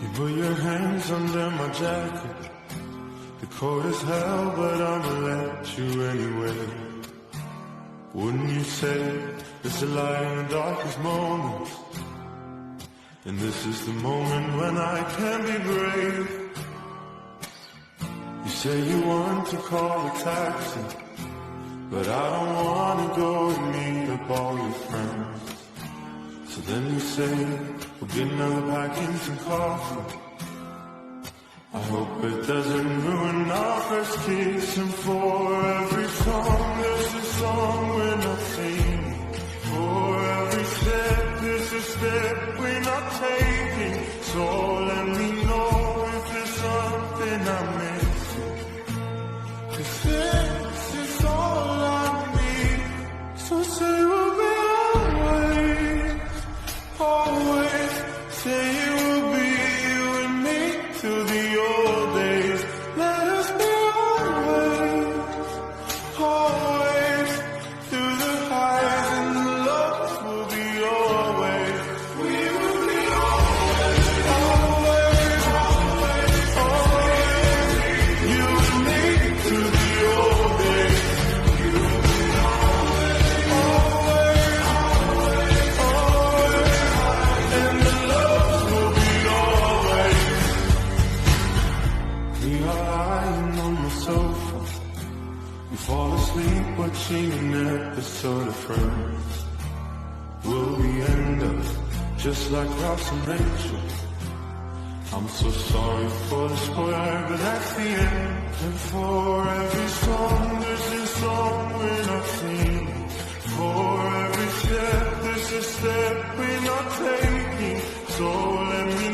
You put your hands under my jacket. The cold is hell, but I'ma let you anyway. Wouldn't you say there's a light in the darkest moments? And this is the moment when I can be brave. You say you want to call a taxi, but I don't wanna go and meet up all your friends. So then you say, we'll get another pack and some coffee. I hope it doesn't ruin our first kiss. And for every song, there's a song we're not singing. For every step, there's a step we're not taking. So let me know if there's something I'm missing. 'Cause this is all I need. So say we'll be always, always. Say it will be you and me till the old days. Let us be always, always. Through the highs and the lows, we'll be always. We will be always, always, always, always. You and me till the old days. You will be always, always, always, always. And the lows will be always. We are lying on the sofa. We fall asleep watching an episode of Friends. Will we end up just like Ross and Rachel? I'm so sorry for the spoiler, but that's the end. And for every song, there's a song we're not singing. For every step, there's a step we're not taking. So let me